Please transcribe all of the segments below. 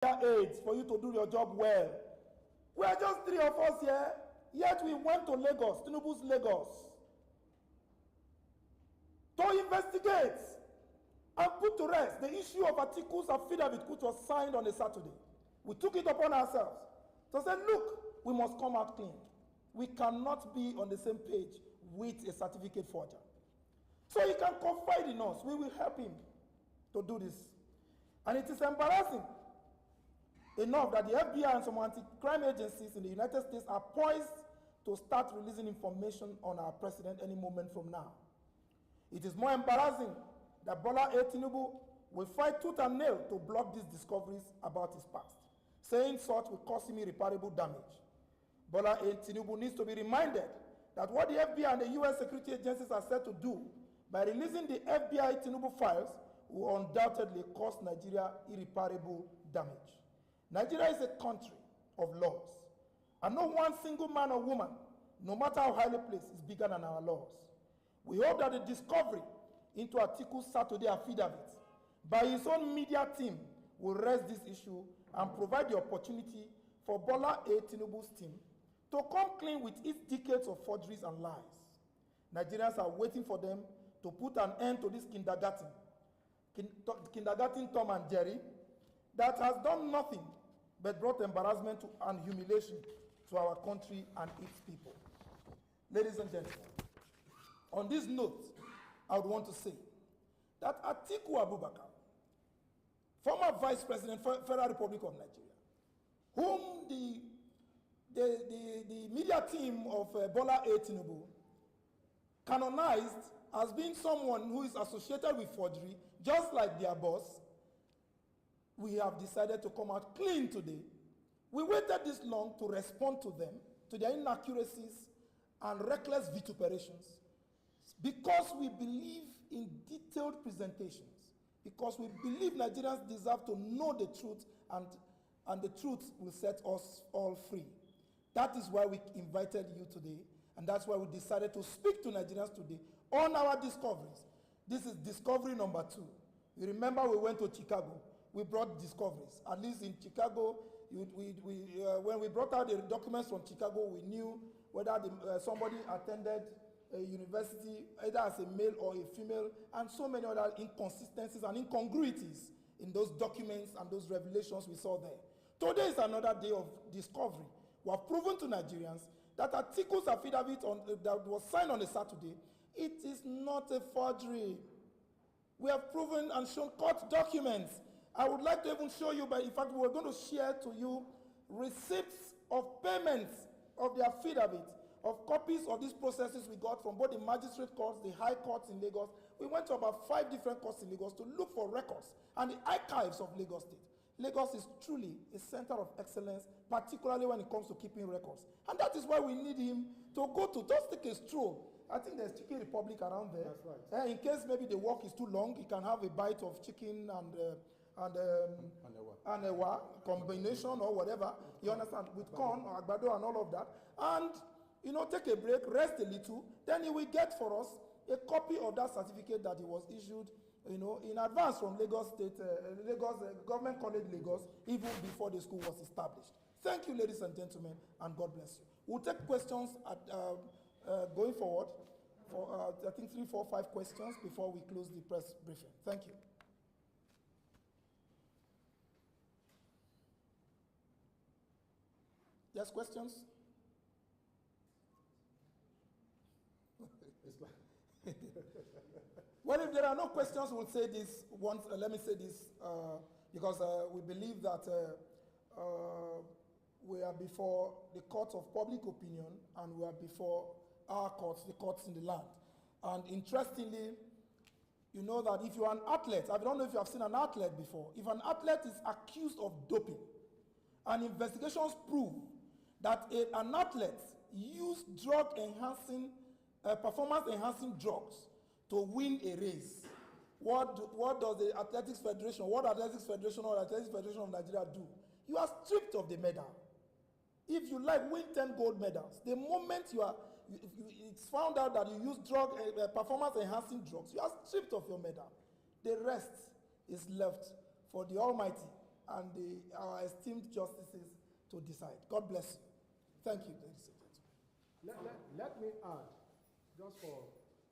aids for you to do your job well. We are just 3 of us here, yet we went to Lagos, Tinubu's Lagos, to investigate and put to rest the issue of Atiku's affidavit, which was signed on a Saturday. We took it upon ourselves to say, look, we must come out clean. We cannot be on the same page with a certificate forger. So he can confide in us. We will help him to do this. And it is embarrassing enough that the FBI and some anti-crime agencies in the United States are poised to start releasing information on our president any moment from now. It is more embarrassing that Bola A. Tinubu will fight tooth and nail to block these discoveries about his past, saying such will cause him irreparable damage. Bola A. Tinubu needs to be reminded that what the FBI and the U.S. security agencies are set to do by releasing the FBI Tinubu files will undoubtedly cause Nigeria irreparable damage. Nigeria is a country of laws, and no one single man or woman, no matter how highly placed, is bigger than our laws. We hope that the discovery into Atiku's Saturday affidavit by his own media team will raise this issue and provide the opportunity for Bola A. Tinubu's team to come clean with its decades of forgeries and lies. Nigerians are waiting for them to put an end to this kindergarten Tom and Jerry that has done nothing but brought embarrassment and humiliation to our country and its people. Ladies and gentlemen, on this note, I would want to say that Atiku Abubakar, former Vice President, Federal Republic of Nigeria, whom the media team of Bola A. Tinubu canonized as being someone who is associated with forgery, just like their boss, we have decided to come out clean today. We waited this long to respond to them, to their inaccuracies and reckless vituperations, because we believe in detailed presentations, because we believe Nigerians deserve to know the truth, and the truth will set us all free. That is why we invited you today, and that's why we decided to speak to Nigerians today on our discoveries. This is discovery number 2. You remember we went to Chicago. We brought discoveries. At least in Chicago, when we brought out the documents from Chicago, we knew whether somebody attended a university, either as a male or a female, and so many other inconsistencies and incongruities in those documents and those revelations we saw there. Today is another day of discovery. We have proven to Nigerians that Atiku's affidavit that was signed on a Saturday, it is not a forgery. We have proven and shown court documents. I would like to even show you, but in fact, we're going to share to you receipts of payments of the affidavit, of copies of these processes we got from both the magistrate courts, the high courts in Lagos. We went to about 5 different courts in Lagos to look for records and the archives of Lagos State. Lagos is truly a center of excellence, particularly when it comes to keeping records. And that is why we need him to go to just take a stroll. I think there's Chicken Republic around there. That's right. In case maybe the walk is too long, he can have a bite of chicken and a combination or whatever, you understand, with corn or agbado and all of that. And, you know, take a break, rest a little, then he will get for us a copy of that certificate that he was issued, you know, in advance from Lagos State, Government College Lagos, even before the school was established. Thank you, ladies and gentlemen, and God bless you. We'll take questions going forward for, I think, 3, 4, 5 questions before we close the press briefing. Thank you. Yes, questions? Well, if there are no questions, we'll say this once. Let me say this because we believe that we are before the court of public opinion, and we are before our courts, the courts in the land. And interestingly, you know that if you are an athlete, I don't know if you have seen an athlete before. If an athlete is accused of doping, and investigations prove that an athlete used drug-enhancing, performance-enhancing drugs to win a race, what does the Athletics Federation, what Athletics Federation or Athletics Federation of Nigeria do? You are stripped of the medal. If you like, win 10 gold medals. The moment it's found out that you use performance-enhancing drugs, you are stripped of your medal. The rest is left for the Almighty and our esteemed justices to decide. God bless you. Thank you, ladies and gentlemen. Let me add, just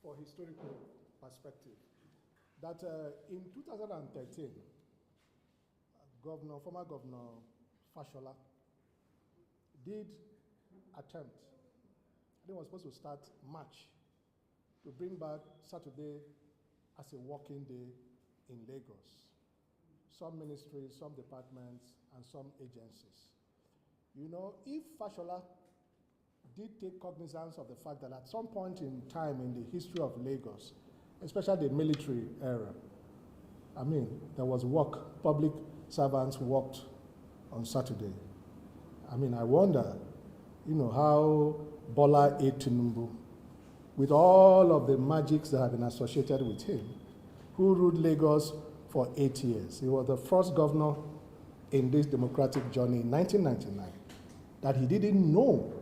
for historical perspective, that in 2013, former Governor Fashola did attempt, I think it was supposed to start March, to bring back Saturday as a working day in Lagos. Some ministries, some departments, and some agencies. You know, if Fashola did take cognizance of the fact that at some point in time in the history of Lagos, especially the military era, I mean, there was work, public servants worked on Saturday. I mean, I wonder, you know, how Bola A. Tinubu, with all of the magics that have been associated with him, who ruled Lagos for 8 years. He was the first governor in this democratic journey in 1999, that he didn't know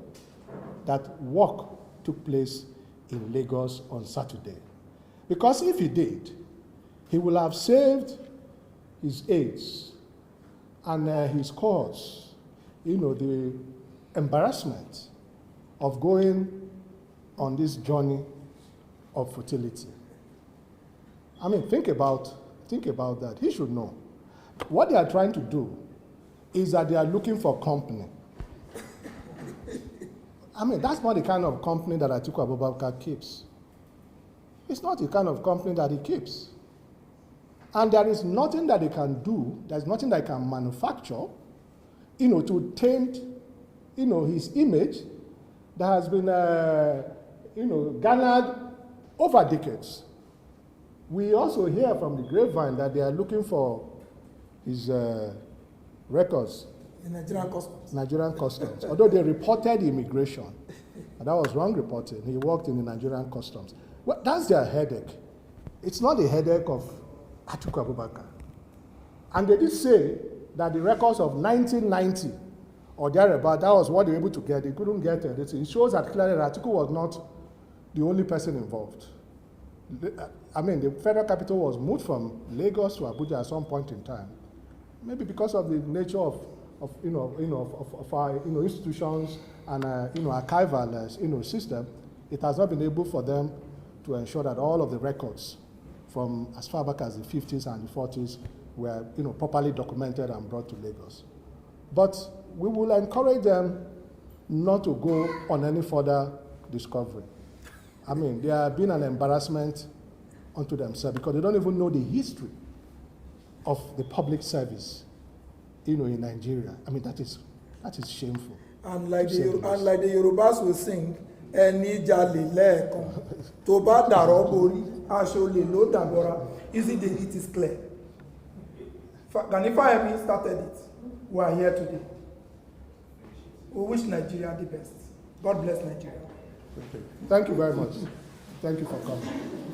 that work took place in Lagos on Saturday. Because if he did, he would have saved his aides and his cause, you know, the embarrassment of going on this journey of futility. I mean, think about that. He should know. What they are trying to do is that they are looking for company. I mean, that's not the kind of company that Atiku Abubakar keeps. It's not the kind of company that he keeps. And there is nothing that they can do, there's nothing that they can manufacture, you know, to taint, you know, his image that has been, you know, garnered over decades. We also hear from the grapevine that they are looking for his records. In Nigerian customs. Nigerian customs. Although they reported immigration, and that was wrong reporting. He worked in the Nigerian customs. Well, that's their headache. It's not the headache of Atiku Abubakar. And they did say that the records of 1990 or thereabout, that was what they were able to get. They couldn't get it. It shows that clearly Atiku was not the only person involved. I mean, the federal capital was moved from Lagos to Abuja at some point in time, maybe because of the nature of our institutions and archival system. It has not been able for them to ensure that all of the records from as far back as the 50s and the 40s were properly documented and brought to Lagos. But we will encourage them not to go on any further discovery. I mean, they have been an embarrassment unto themselves because they don't even know the history of the public service, in Nigeria. I mean, that is shameful. And like the Yorubas will sing, "Eni jale lẹ́ẹ̀kan, tó bá dàrọ́ borí, aṣọ olè ló dàbọ̀ra." It is clear. Ganifa Emi started it. We are here today. We wish Nigeria the best. God bless Nigeria. Okay. Thank you very much. Thank you for coming.